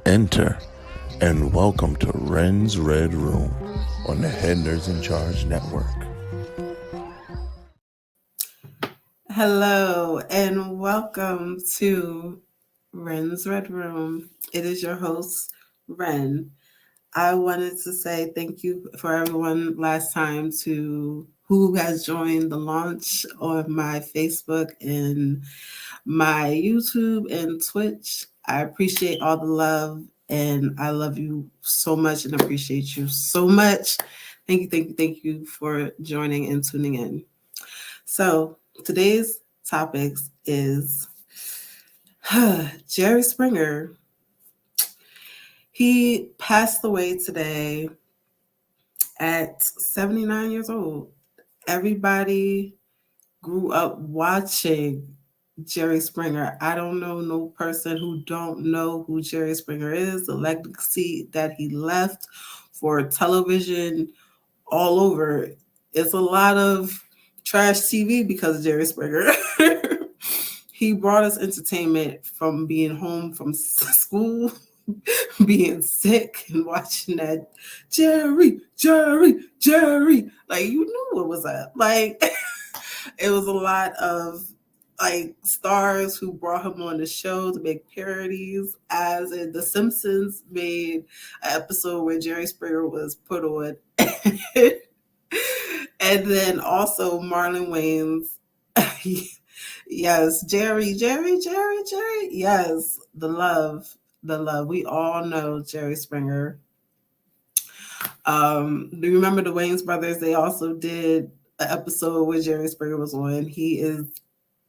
Enter and welcome to Rens Red Room on the Head Nerds in Charge Network. Hello and welcome to Ren's Red Room. It is your host, Ren. I wanted to say thank you for everyone last time who has joined the launch on my Facebook and my YouTube and Twitch. I appreciate all the love and I love you so much and appreciate you so much. Thank you for joining and tuning in. So today's topics is Jerry Springer. He passed away today at 79 years old. Everybody grew up watching Jerry Springer. I don't know no person who don't know who Jerry Springer is, the legacy that he left for television all over. It's a lot of trash TV because of Jerry Springer. He brought us entertainment from being home from school, being sick, and watching that Jerry. Like, you knew what was up. Like, it was a lot of like stars who brought him on the show to make parodies, as in The Simpsons made an episode where Jerry Springer was put on. And then also Marlon Wayans. Yes, Jerry. Yes, the love. We all know Jerry Springer. Do you remember the Wayans brothers? They also did an episode where Jerry Springer was on. He is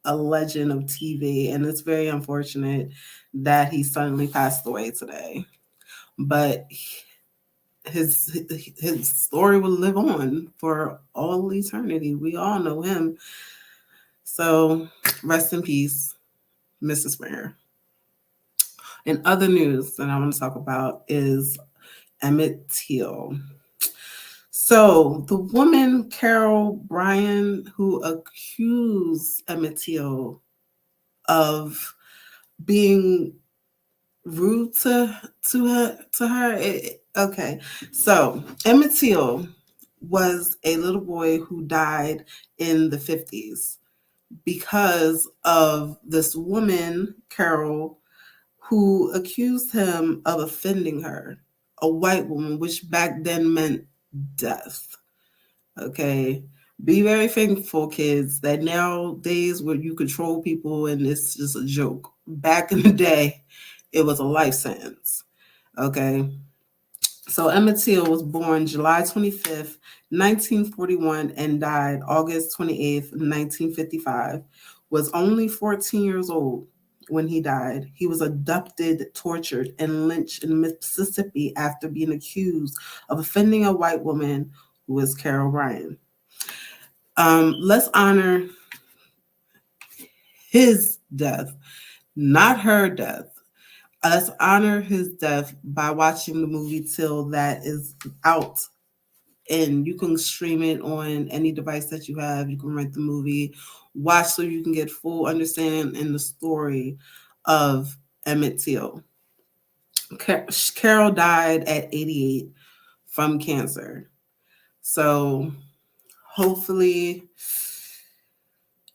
a legend of TV, and it's very unfortunate that he suddenly passed away today. But his story will live on for all eternity. We all know him. So rest in peace, Mr. Springer. And other news that I want to talk about is Emmett Till. So the woman, Carol Bryan, who accused Emmett Till of being rude to her. Okay, so Emmett Till was a little boy who died in the 50s because of this woman, Carol, who accused him of offending her, a white woman, which back then meant death. Okay, be very thankful, kids, that nowadays where you control people and it's just a joke. Back in the day, it was a life sentence. Okay, so Emmett Till was born July 25th, 1941, and died August 28th, 1955. Was only 14 years old when he died. He was abducted, tortured, and lynched in Mississippi after being accused of offending a white woman who was Carol Bryan. Let's honor his death, not her death. Let's honor his death by watching the movie Till, that is out. And you can stream it on any device that you have. You can rent the movie, watch so you can get full understanding in the story of Emmett Till. Carol died at 88 from cancer. So hopefully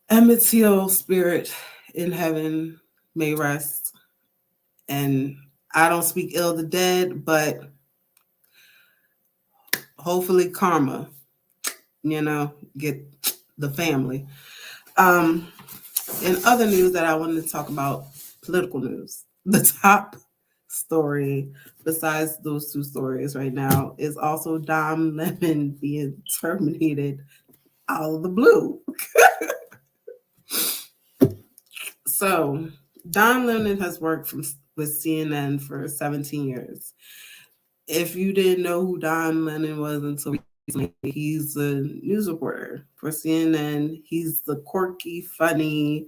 Emmett Till's spirit in heaven may rest. And I don't speak ill of the dead, but hopefully karma, get the family. In other news that I wanted to talk about, political news, the top story besides those two stories right now is also Don Lemon being terminated out of the blue. So Don Lemon has worked with CNN for 17 years. If you didn't know who Don Lemon was until recently, he's a news reporter for CNN. He's the quirky, funny,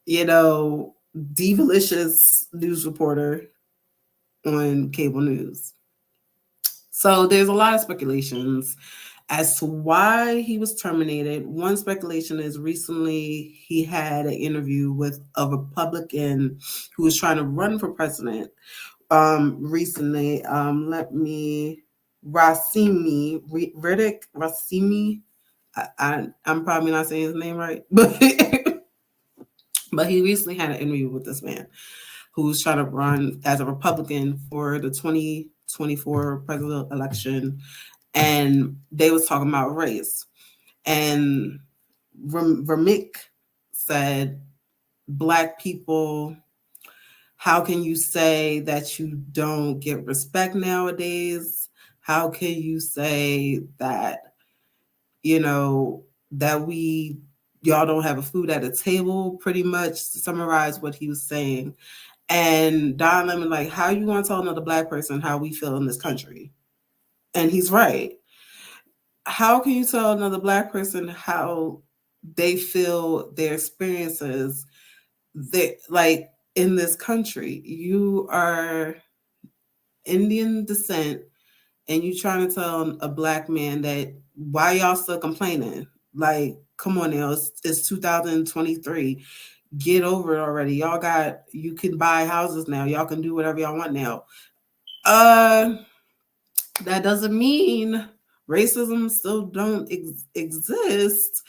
devalicious news reporter on cable news. So there's a lot of speculations as to why he was terminated. One speculation is recently he had an interview with a Republican who was trying to run for president. Recently, Riddick Racimi. I'm probably not saying his name right, but but he recently had an interview with this man who's trying to run as a Republican for the 2024 presidential election, and they was talking about race. And Vermick said, Black people, how can you say that you don't get respect nowadays? How can you say that, that y'all don't have a food at the table, pretty much, to summarize what he was saying. And Don Lemon, like, how you going to tell another Black person how we feel in this country? And he's right. How can you tell another Black person how they feel their experiences like in this country? You are Indian descent and you trying to tell a Black man that why y'all still complaining? Like, come on now, it's 2023. Get over it already. You can buy houses now. Y'all can do whatever y'all want now. That doesn't mean racism still don't exist.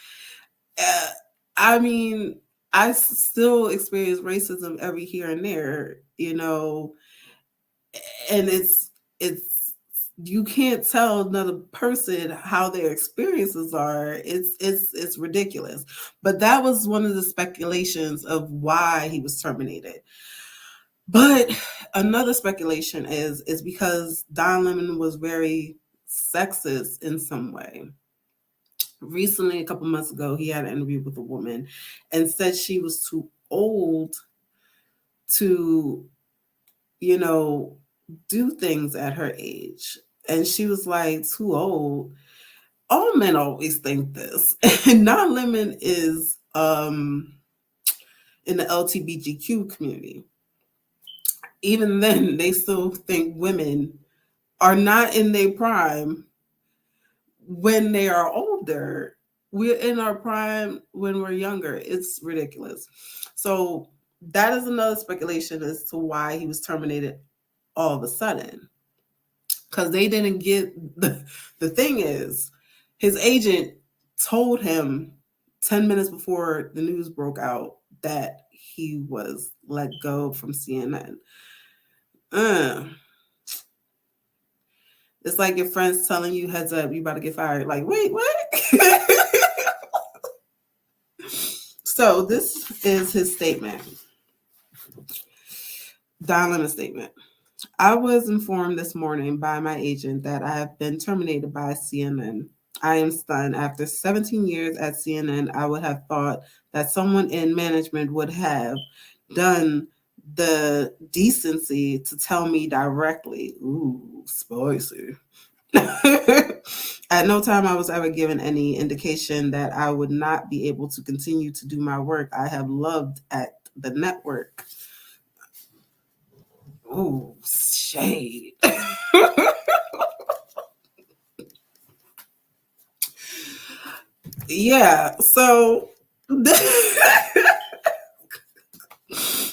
I mean, I still experience racism every here and there, and it's you can't tell another person how their experiences are. It's ridiculous. But that was one of the speculations of why he was terminated. But another speculation is because Don Lemon was very sexist in some way. Recently, a couple months ago, he had an interview with a woman and said she was too old to, do things at her age. And she was like, too old. All men always think this. And Don Lemon is in the LGBTQ community. Even then, they still think women are not in their prime when they are older. We're in our prime when we're younger. It's ridiculous. So that is another speculation as to why he was terminated all of a sudden. Because they didn't get the thing is, his agent told him 10 minutes before the news broke out that he was let go from CNN. It's like your friends telling you, heads up, you about to get fired. Like, wait, what? So this is his statement. Don Lemon's statement. I was informed this morning by my agent that I have been terminated by CNN. I am stunned. After 17 years at CNN, I would have thought that someone in management would have done the decency to tell me directly. Ooh, spicy. At no time I was ever given any indication that I would not be able to continue to do my work I have loved at the network. Ooh, shade. Yeah, so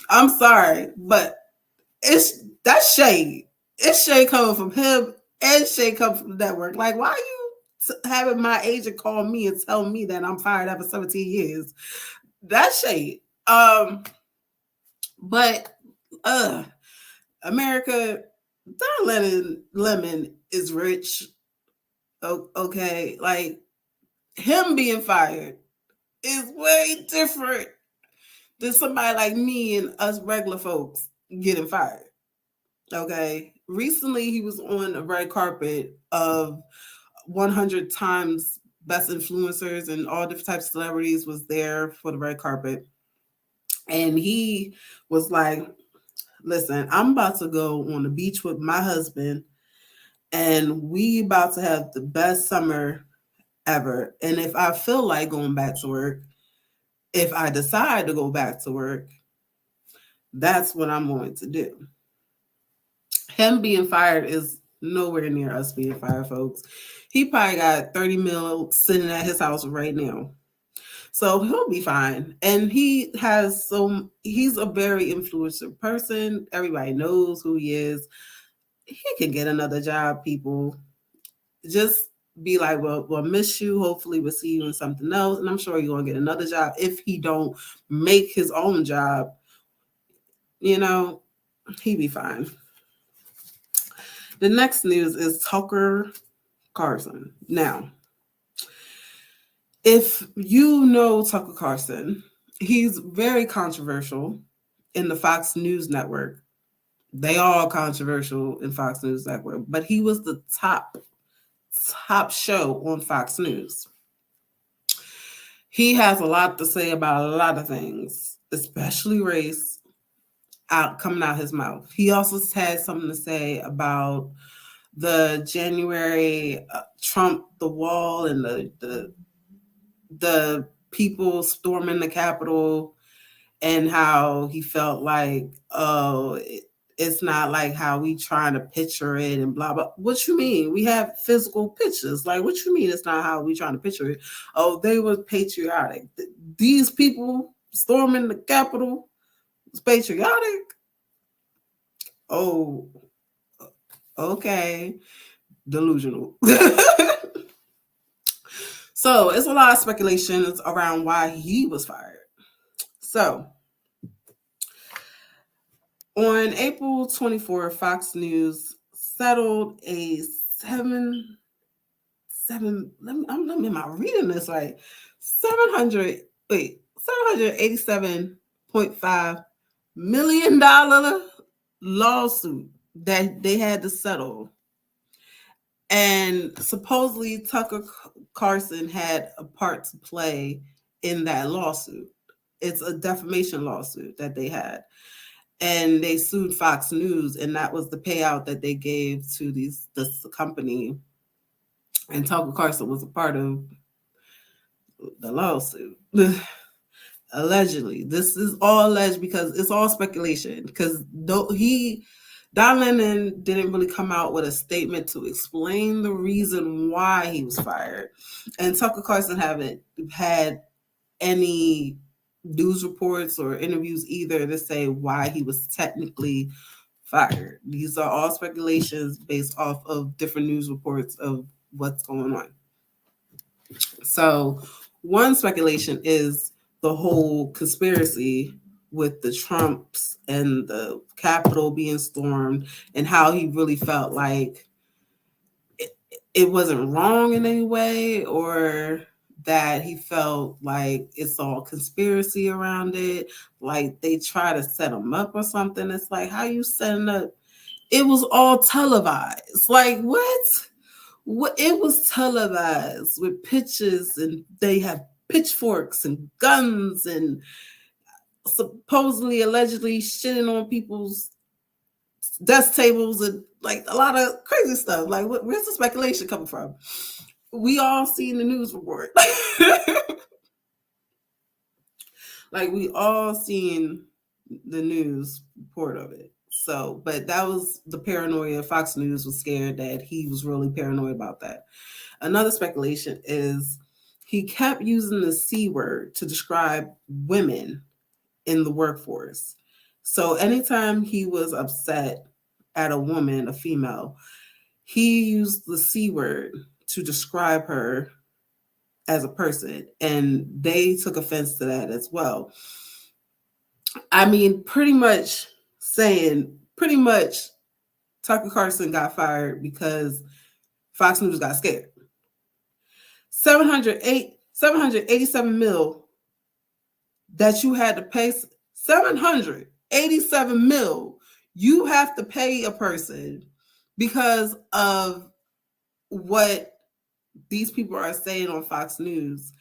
I'm sorry, but that's shade. It's shade coming from him and shade coming from the network. Like, why are you having my agent call me and tell me that I'm fired after 17 years? That's shade. But America, Don Lemon is rich. Okay, like him being fired is way different than somebody like me and us regular folks getting fired. Okay. Recently, he was on a red carpet of 100 times best influencers, and all different types of celebrities was there for the red carpet. And he was like, listen, I'm about to go on the beach with my husband, and we about to have the best summer ever. And if I feel like going back to work, if I decide to go back to work, that's what I'm going to do. Him being fired is nowhere near us being fired, folks. He probably got 30 mil sitting at his house right now. So he'll be fine. And he's a very influential person. Everybody knows who he is. He can get another job, people. Just be like, well, we'll miss you. Hopefully we'll see you in something else. And I'm sure you're gonna get another job if he don't make his own job. You know, he be fine. The next news is Tucker Carlson. Now, if you know Tucker Carlson, he's very controversial in the Fox News Network. They all controversial in Fox News Network, but he was the top show on Fox News. He has a lot to say about a lot of things, especially race, coming out his mouth. He also has something to say about the January Trump, the wall, and the people storming the Capitol, and how he felt like, oh, it's not like how we trying to picture it and blah, blah. What you mean? We have physical pictures. Like, what you mean it's not how we trying to picture it? Oh, they were patriotic. These people storming the Capitol was patriotic? Oh, okay. Delusional. So it's a lot of speculations around why he was fired. So on April 24th, Fox News settled a am I reading this right? $787.5 million lawsuit that they had to settle. And supposedly Tucker Carlson had a part to play in that lawsuit. It's a defamation lawsuit that they had. And they sued Fox News, and that was the payout that they gave to this company. And Tucker Carlson was a part of the lawsuit. Allegedly. This is all alleged because it's all speculation. Because Don Lemon didn't really come out with a statement to explain the reason why he was fired. And Tucker Carlson haven't had any news reports or interviews either to say why he was technically fired. These are all speculations based off of different news reports of what's going on. So one speculation is the whole conspiracy with the Trumps and the Capitol being stormed, and how he really felt like it wasn't wrong in any way, or that he felt like it's all conspiracy around it, like they try to set him up or something. It's like, how you setting up? It was all televised. Like, what? It was televised with pictures, and they have pitchforks and guns and supposedly, allegedly shitting on people's desk tables and like a lot of crazy stuff. Like, where's the speculation coming from? We all seen the news report. Like, we all seen the news report of it. So, but that was the paranoia. Fox News was scared that he was really paranoid about that. Another speculation is he kept using the C word to describe women in the workforce. So anytime he was upset at a woman, a female, he used the C word to describe her as a person, and they took offense to that as well. I mean, pretty much Tucker Carlson got fired because Fox News got scared. $787 million that you had to pay $787 million. You have to pay a person because of what these people are saying on Fox News.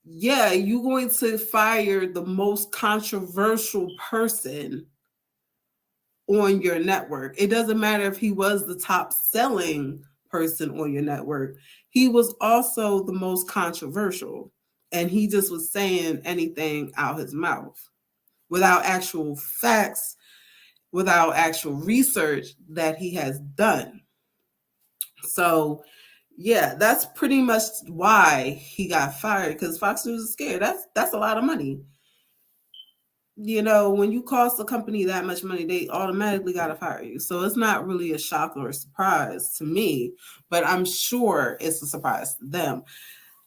Yeah, you're going to fire the most controversial person on your network. It doesn't matter if he was the top selling person on your network. He was also the most controversial, and he just was saying anything out his mouth without actual facts, without actual research that he has done. So yeah, that's pretty much why he got fired, because Fox News is scared. That's a lot of money. You know, when you cost a company that much money, they automatically got to fire you. So it's not really a shock or a surprise to me, but I'm sure it's a surprise to them.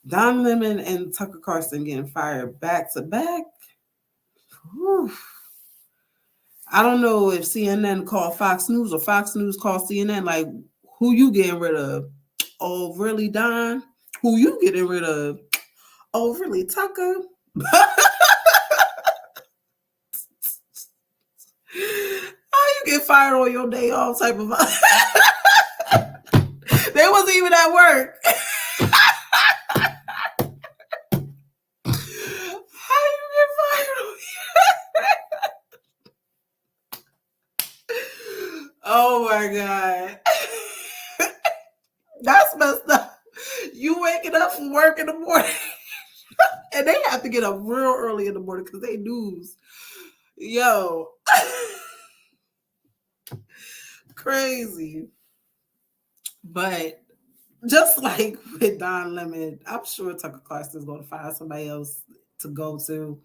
Don Lemon and Tucker Carlson getting fired back to back. Whew. I don't know if CNN called Fox News or Fox News called CNN. Like, who you getting rid of? Oh, really, Don? Who you getting rid of? Oh, really, Tucker? How you get fired on your day off type of they wasn't even at work. How you get fired on Oh my God. That's messed up. You waking up from work in the morning. And they have to get up real early in the morning because they news. Yo. Crazy. But just like with Don Lemon, I'm sure Tucker Carlson is going to find somebody else to go to.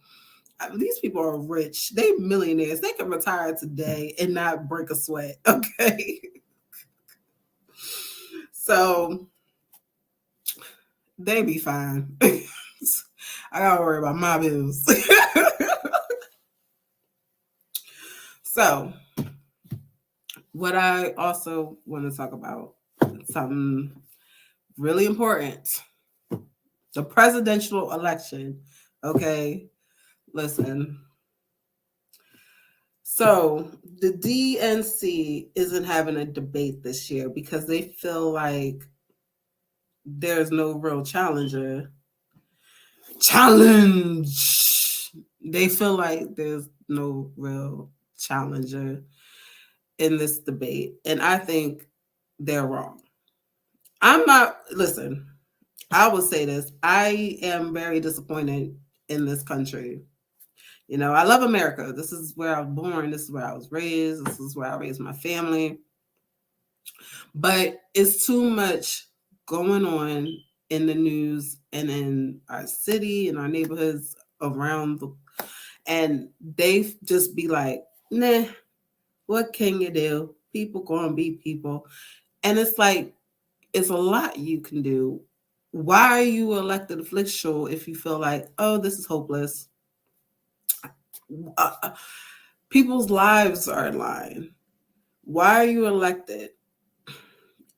These people are rich. They millionaires. They can retire today and not break a sweat. Okay. So they be fine. I gotta worry about my bills. So what I also want to talk about, something really important. The presidential election. Okay. Listen. So the DNC isn't having a debate this year because they feel like there's no real challenger. Challenge! They feel like there's no real challenger in this debate. And I think they're wrong. I'm not, listen, I will say this. I am very disappointed in this country. You know, I love America. This is where I was born. This is where I was raised. This is where I raised my family. But it's too much going on in the news and in our city and our neighborhoods around and they just be like, nah, what can you do? People gonna be people. And it's like, it's a lot you can do. Why are you elected official if you feel like, oh, this is hopeless? People's lives are in line. Why are you elected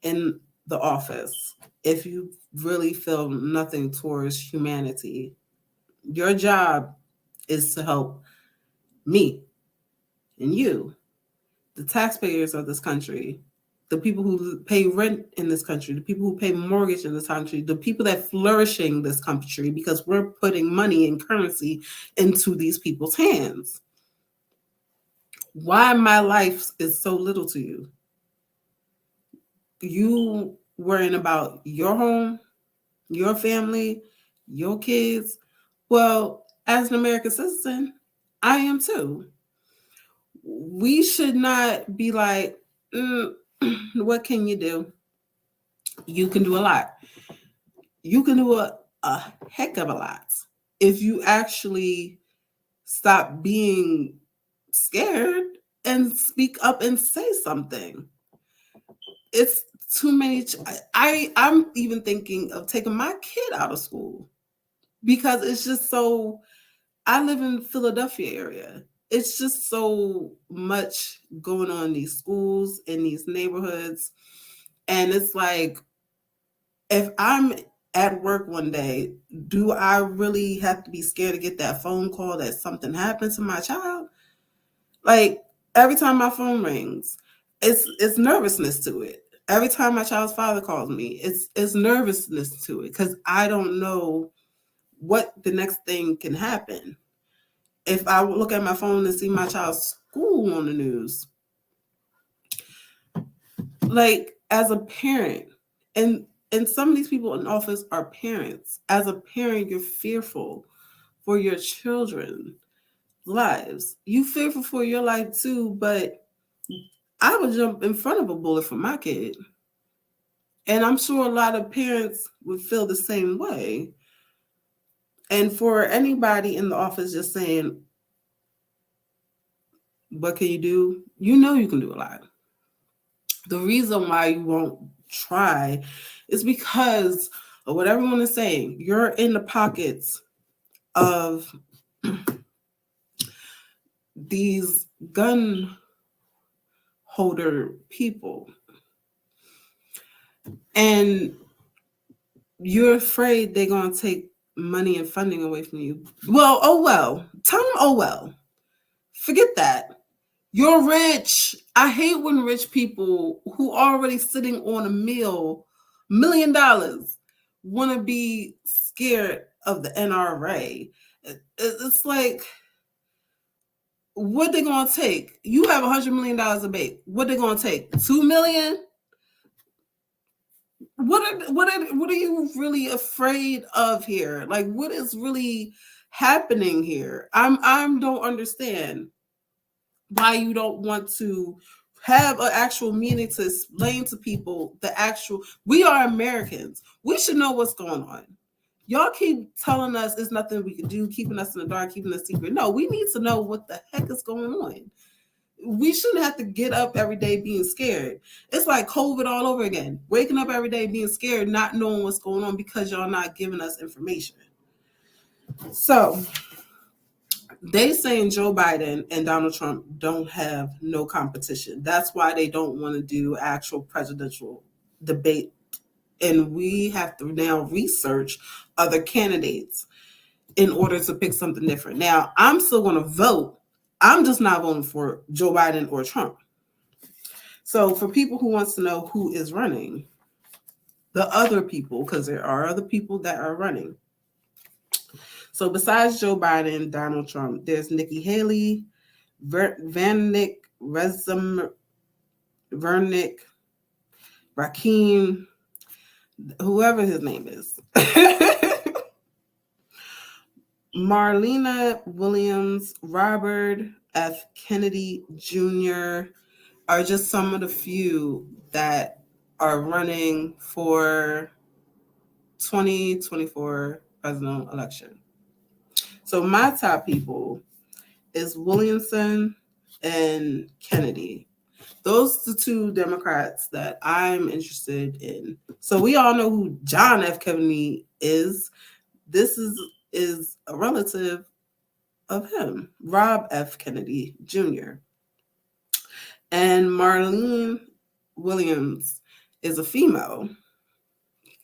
in the office if you really feel nothing towards humanity? Your job is to help me and you, the taxpayers of this country, the people who pay rent in this country, the people who pay mortgage in this country, the people that flourishing this country, because we're putting money and currency into these people's hands. Why my life is so little to you? You worrying about your home, your family, your kids. Well, as an American citizen, I am too. We should not be like, what can you do? You can do a lot. You can do a heck of a lot if you actually stop being scared and speak up and say something. It's too many. I'm even thinking of taking my kid out of school because it's just so. I live in Philadelphia area. It's just so much going on in these schools, in these neighborhoods. And it's like, if I'm at work one day, do I really have to be scared to get that phone call that something happened to my child? Like every time my phone rings, it's nervousness to it. Every time my child's father calls me, it's nervousness to it because I don't know what the next thing can happen. If I look at my phone and see my child's school on the news, like as a parent, and some of these people in office are parents. As a parent, you're fearful for your children's lives. You fearful for your life too, but I would jump in front of a bullet for my kid. And I'm sure a lot of parents would feel the same way. And for anybody in the office just saying, what can you do? You know you can do a lot. The reason why you won't try is because of what everyone is saying. You're in the pockets of these gun holder people. And you're afraid they're going to take money and funding away from you. Well, oh well. Tell them, oh well. Forget that. You're rich. I hate when rich people who are already sitting on $1 million want to be scared of the NRA. It's like, what they gonna take? You have $100 million a bait. What they gonna take? $2 million? What are you really afraid of here? Like, what is really happening here? I don't understand why you don't want to have an actual meeting to explain to people the actual. We are Americans. We should know what's going on. Y'all keep telling us there's nothing we can do, keeping us in the dark, keeping us secret. No, we need to know what the heck is going on. We shouldn't have to get up every day being scared. It's like COVID all over again. Waking up every day being scared, not knowing what's going on because y'all not giving us information. So they saying Joe Biden and Donald Trump don't have no competition. That's why they don't want to do actual presidential debate. And we have to now research other candidates in order to pick something different. Now, I'm still going to vote. I'm just not voting for Joe Biden or Trump. So for people who wants to know who is running, the other people, because there are other people that are running. So besides Joe Biden, Donald Trump, there's Nikki Haley, Vernick, Vernick, Rakeem, whoever his name is. Marlena Williams, Robert F. Kennedy Jr. are just some of the few that are running for 2024 presidential election. So my top people is Williamson and Kennedy. Those are the two Democrats that I'm interested in. So we all know who John F. Kennedy is. This is a relative of him, Rob F. Kennedy Jr. And Marlene Williams is a female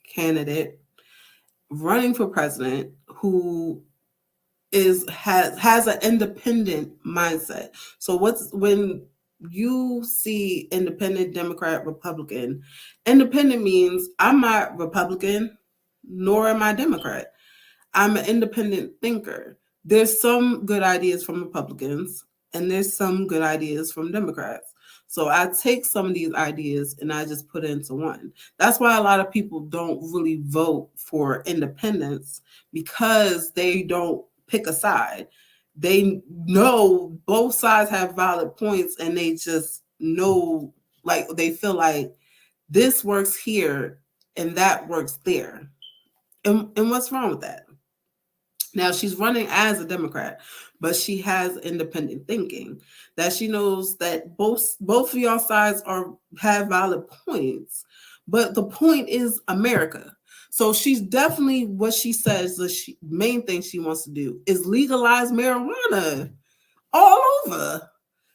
candidate running for president who has an independent mindset. So when you see independent, Democrat, Republican, independent means I'm not Republican, nor am I Democrat. I'm an independent thinker. There's some good ideas from Republicans and there's some good ideas from Democrats. So I take some of these ideas and I just put it into one. That's why a lot of people don't really vote for independence, because they don't pick a side. They know both sides have valid points and they just know, like, they feel like this works here and that works there. And what's wrong with that? Now, she's running as a Democrat, but she has independent thinking, that she knows that both of y'all sides have valid points, but the point is America. So she's definitely, what she says, the main thing she wants to do is legalize marijuana all over.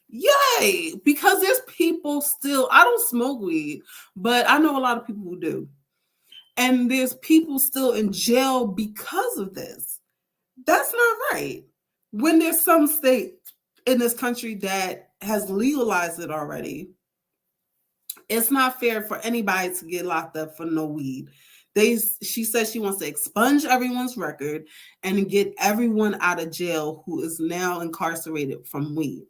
Yay! Because there's people still, I don't smoke weed, but I know a lot of people who do. And there's people still in jail because of this. That's not right. When there's some state in this country that has legalized it already, it's not fair for anybody to get locked up for no weed. She says she wants to expunge everyone's record and get everyone out of jail who is now incarcerated from weed.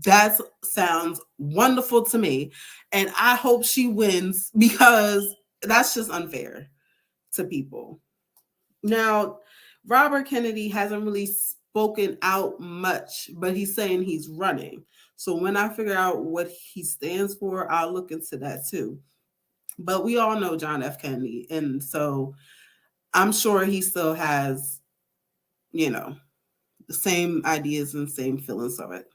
That sounds wonderful to me. And I hope she wins because that's just unfair to people. Now, Robert Kennedy hasn't really spoken out much, but he's saying he's running. So when I figure out what he stands for, I'll look into that too. But we all know John F. Kennedy. And so I'm sure he still has, the same ideas and same feelings of it.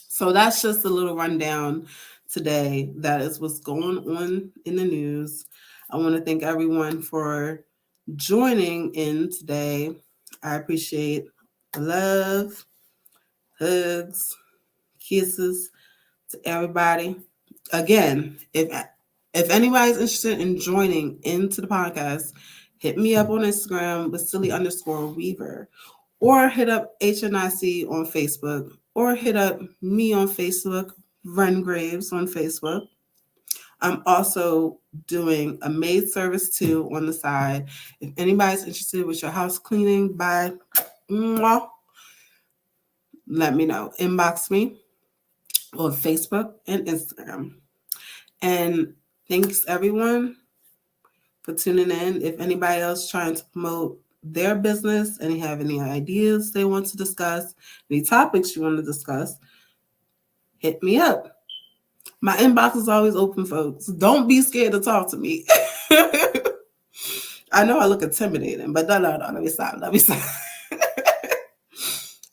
So that's just a little rundown today. That is what's going on in the news. I want to thank everyone for joining in today. I appreciate the love, hugs, kisses to everybody. Again, if anybody's interested in joining into the podcast, hit me up on Instagram with silly_weaver, or hit up HNIC on Facebook, or hit up me on Facebook, Ren Graves on Facebook. I'm also doing a maid service too on the side. If anybody's interested with your house cleaning, let me know. Inbox me on Facebook and Instagram. And thanks everyone for tuning in. If anybody else trying to promote their business and have any ideas they want to discuss, any topics you want to discuss, hit me up. My inbox is always open, folks. Don't be scared to talk to me. I know I look intimidating, but no, let me stop.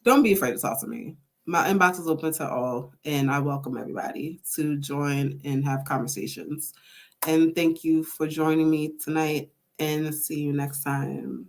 Don't be afraid to talk to me. My inbox is open to all, and I welcome everybody to join and have conversations. And thank you for joining me tonight, and see you next time.